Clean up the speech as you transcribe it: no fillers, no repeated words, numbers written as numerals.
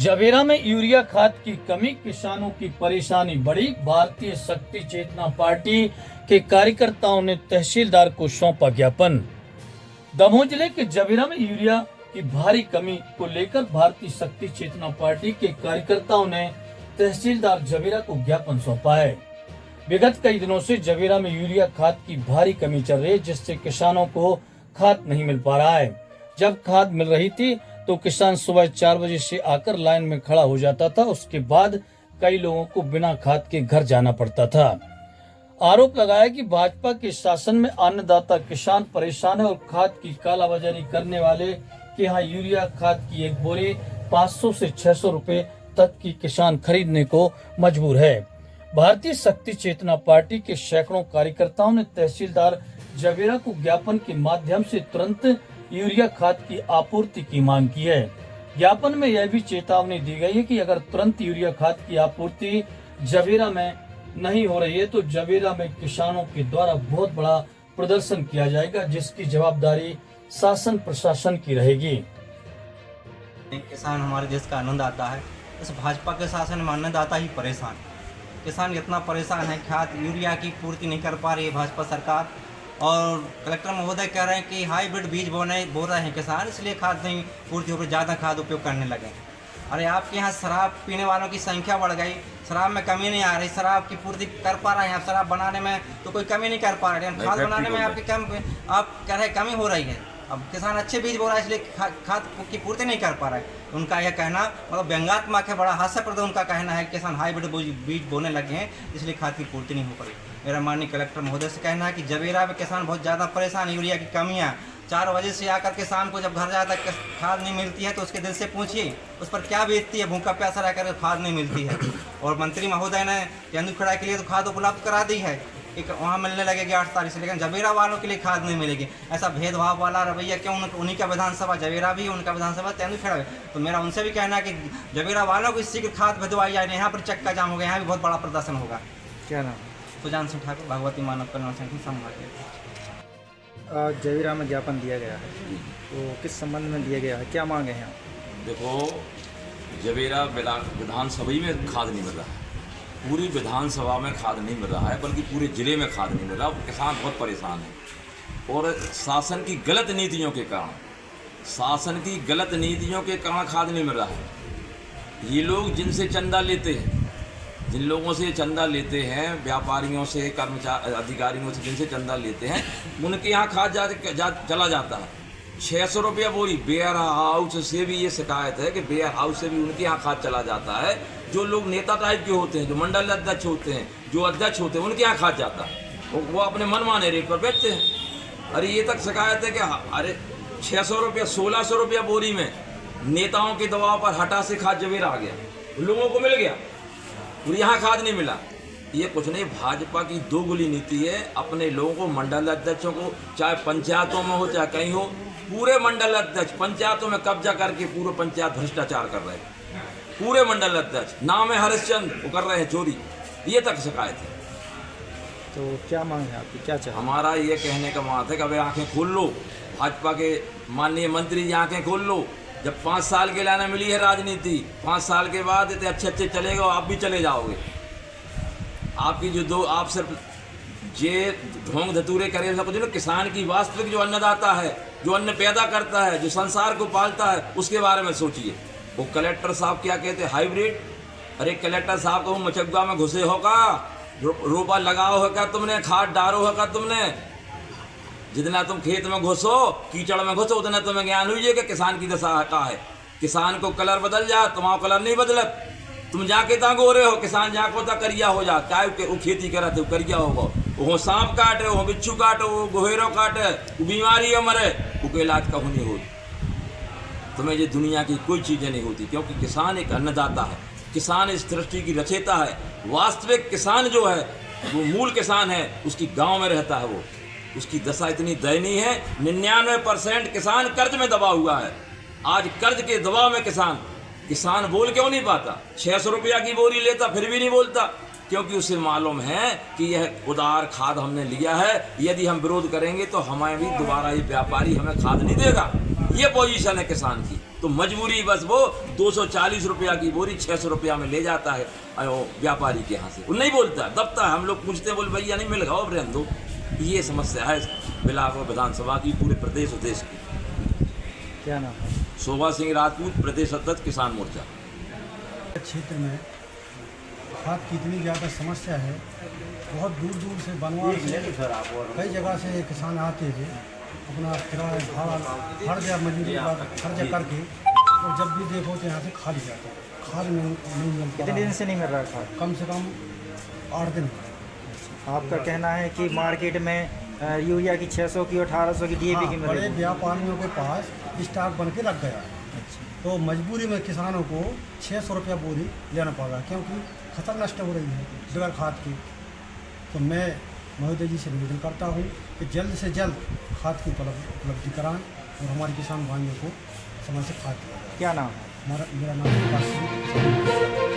जवेरा में यूरिया खाद की कमी, किसानों की परेशानी बढ़ी। भारतीय शक्ति चेतना पार्टी के कार्यकर्ताओं ने तहसीलदार को सौंपा ज्ञापन। दमोह जिले के जवेरा में यूरिया की भारी कमी को लेकर भारतीय शक्ति चेतना पार्टी के कार्यकर्ताओं ने तहसीलदार जवेरा को ज्ञापन सौंपा है। विगत कई दिनों से जवेरा में यूरिया खाद की भारी कमी चल रही है, जिससे किसानों को खाद नहीं मिल पा रहा है। जब खाद मिल रही थी तो किसान सुबह 4 बजे से आकर लाइन में खड़ा हो जाता था। उसके बाद कई लोगों को बिना खाद के घर जाना पड़ता था। आरोप लगाया कि भाजपा के शासन में अन्नदाता किसान परेशान है और खाद की कालाबाजारी करने वाले के यहाँ यूरिया खाद की एक बोरी 500 से 600 रुपए तक की किसान खरीदने को मजबूर है। भारतीय शक्ति चेतना पार्टी के सैकड़ों कार्यकर्ताओं ने तहसीलदार जवेरा को ज्ञापन के माध्यम से तुरंत यूरिया खाद की आपूर्ति की मांग की है। ज्ञापन में यह भी चेतावनी दी गई है कि अगर तुरंत यूरिया खाद की आपूर्ति जवेरा में नहीं हो रही है तो जवेरा में किसानों के द्वारा बहुत बड़ा प्रदर्शन किया जाएगा, जिसकी जवाबदारी शासन प्रशासन की रहेगी। किसान हमारे देश का अन्नदाता है। इस भाजपा के शासन में अन्नदाता ही परेशान। किसान इतना परेशान है, खाद यूरिया की पूर्ति नहीं कर पा रही है भाजपा सरकार। और कलेक्टर महोदय कह रहे हैं कि हाइब्रिड बीज बो रहे हैं किसान, इसलिए खाद नहीं पूर्ति हो रही, ज़्यादा खाद उपयोग करने लगे। अरे आपके यहाँ शराब पीने वालों की संख्या बढ़ गई, शराब में कमी नहीं आ रही, शराब की पूर्ति कर पा रहे हैं आप। शराब बनाने में तो कोई कमी नहीं कर पा रहे हैं, खाद बनाने में आपकी आप कह रहे कमी हो रही है। अब किसान अच्छे बीज बो रहा है, इसलिए खाद की पूर्ति नहीं कर पा रहा है। उनका यह कहना मतलब व्यंग्यात्मक है, बड़ा हास्यप्रद उनका कहना है। किसान हाइब्रिड बीज बोने लगे हैं, इसलिए खाद की पूर्ति नहीं हो पा रही। मेरा माननीय कलेक्टर महोदय से कहना है कि जवेरा में किसान बहुत ज़्यादा परेशान है। यूरिया की कमियाँ 4 बजे से आकर के शाम को जब घर जाता है खाद नहीं मिलती है तो उसके दिल से पूछिए उस पर क्या बीतती है। भूखा प्यासा रहकर खाद नहीं मिलती है। और मंत्री महोदय ने तेंदुलखड़ा के लिए तो खाद उपलब्ध करा दी है, एक वहाँ मिलने लगेगी 8 तारीख से, लेकिन जवेरा वालों के लिए खाद नहीं मिलेगी। ऐसा भेदभाव वाला रवैया क्यों? उन्हीं का विधानसभा जवेरा भी, उनका विधानसभा तेंदुलखड़ा भी। तो मेरा उनसे भी कहना है कि जवेरा वालों को शीघ्र खाद भिजवाई जाए। यहाँ पर चक्का जाम हो गया, यहाँ भी बहुत बड़ा प्रदर्शन होगा। क्या नाम? सुजान सिंह ठाकुर, भगवती मानव कल्याण संगठन संभाल। जवेरा में ज्ञापन दिया गया है, तो किस संबंध में दिया गया है, क्या मांगे हैं आप? देखो, जवेरा विधानसभा में खाद नहीं मिल रहा है, पूरी विधानसभा में खाद नहीं मिल रहा है, बल्कि पूरे जिले में खाद नहीं मिल रहा। किसान बहुत परेशान है और शासन की गलत नीतियों के कारण खाद नहीं मिल रहा है। ये लोग जिनसे चंदा लेते हैं, जिन लोगों से चंदा लेते हैं, व्यापारियों से, कर्मचारी अधिकारियों से जिनसे चंदा लेते हैं, उनके यहाँ खाद चला जाता है 600 रुपया बोरी। वेयर हाउस से भी ये शिकायत है कि वेयर हाउस से भी उनके यहाँ खाद चला जाता है। जो लोग नेता टाइप के होते हैं, जो मंडल अध्यक्ष होते हैं, जो अध्यक्ष होते हैं, उनके यहाँ खाद जाता है। वो अपने मनमाने रेट पर बेचते हैं। अरे ये तक शिकायत है कि अरे 600 रुपया 1600 रुपया बोरी में नेताओं के दबाव पर हटा से खाद जवेरा आ गया, लोगों को मिल गया और यहाँ खाद नहीं मिला। ये कुछ नहीं, भाजपा की दोगुली नीति है। अपने लोगों को, मंडल अध्यक्षों को, चाहे पंचायतों में हो चाहे कहीं हो, पूरे मंडल अध्यक्ष पंचायतों में कब्जा करके पूरे पंचायत भ्रष्टाचार कर रहे हैं। पूरे मंडल अध्यक्ष नाम है हरिश्चंद्र, वो कर रहे हैं चोरी। ये तक शिकायत है। तो क्या मांग है आपकी, क्या चाहिए? हमारा ये कहने का बात है कि अभी आंखें खोल लो, भाजपा के माननीय मंत्री जी आंखें खोल लो। जब 5 साल के लाने मिली है राजनीति, 5 साल के बाद इतने अच्छे चलेगा, आप भी चले जाओगे। आपकी जो आप सिर्फ ये ढोंग धतूरे करे सब कुछ नहीं। किसान की वास्तविक जो अन्नदाता है, जो अन्न पैदा करता है, जो संसार को पालता है, उसके बारे में सोचिए। वो कलेक्टर साहब क्या कहते हैं, हाइब्रिड। अरे कलेक्टर साहब को मचगुआ में घुसे होगा, रोपा लगाओ होगा तुमने, खाद डालो होगा तुमने। जितना तुम खेत में घुसो, कीचड़ में घुसो, उतना तुम्हें ज्ञान हुई कि किसान की दशा का है। किसान को कलर बदल जा, तुम्हारा कलर नहीं बदलत। तुम जाके ता गोरे हो, किसान जाको ता करिया हो जा। क्या वो खेती करा थे, करिया होगा। वो सांप काटे, वो बिच्छू काटे, वो गोहेरो काटे, वो बीमारी है मरे, वो इलाज का नहीं होती। तुम्हें ये दुनिया की कोई चीज़ें नहीं होती, क्योंकि किसान एक अन्नदाता है। किसान इस सृष्टि की रचयिता है। वास्तविक किसान जो है, वो मूल किसान है, उसकी गाँव में रहता है। वो उसकी दशा इतनी दयनीय है। 99% किसान कर्ज में दबा हुआ है। आज कर्ज के दबाव में किसान बोल क्यों नहीं पाता? 600 रुपया की बोरी लेता फिर भी नहीं बोलता, क्योंकि उसे मालूम है कि यह उदार खाद हमने लिया है, यदि हम विरोध करेंगे तो हमें भी दोबारा ये व्यापारी हमें खाद नहीं देगा। ये पोजीशन है किसान की। तो तो मजबूरी बस वो 240 रुपया की बोरी 600 रुपया में ले जाता है व्यापारी के यहाँ से। वो नहीं बोलता, दबता है। हम लोग पूछते बोल भैया नहीं मिल गया और रहने दो। ये समस्या है बिलासपुर विधानसभा की, पूरे प्रदेश और देश की। क्या नाम है? शोभा सिंह राजपूत, प्रदेश अध्यक्ष किसान मोर्चा। क्षेत्र में खाद की इतनी ज़्यादा समस्या है, बहुत दूर दूर से बनवास से कई जगह से किसान आते हैं, अपना किराया भाड़ा खर्चा मजदूरी का खर्चा करके, और जब भी देखो तो यहाँ से खाली जाता है। खाद नहीं मिल पा कितने रहा दिन है। से नहीं मिल रहा खाद? कम से कम 8 दिन। आपका कहना है कि मार्केट में यूरिया की 600 की 1800 की DAP की मिल बड़े रही है। व्यापारियों के पास स्टॉक बन के रख गया है, तो मजबूरी में किसानों को 600 रुपया बोरी लेना पड़ रहा है, क्योंकि फसल नष्ट हो रही है बगैर खाद की। तो मैं महोदय जी से निवेदन करता हूँ कि जल्द से जल्द खाद की उपलब्धि कराएं और हमारे किसान भाइयों को समय से खाद दिया जाए। क्या नाम है? मेरा नाम विकास सिंह।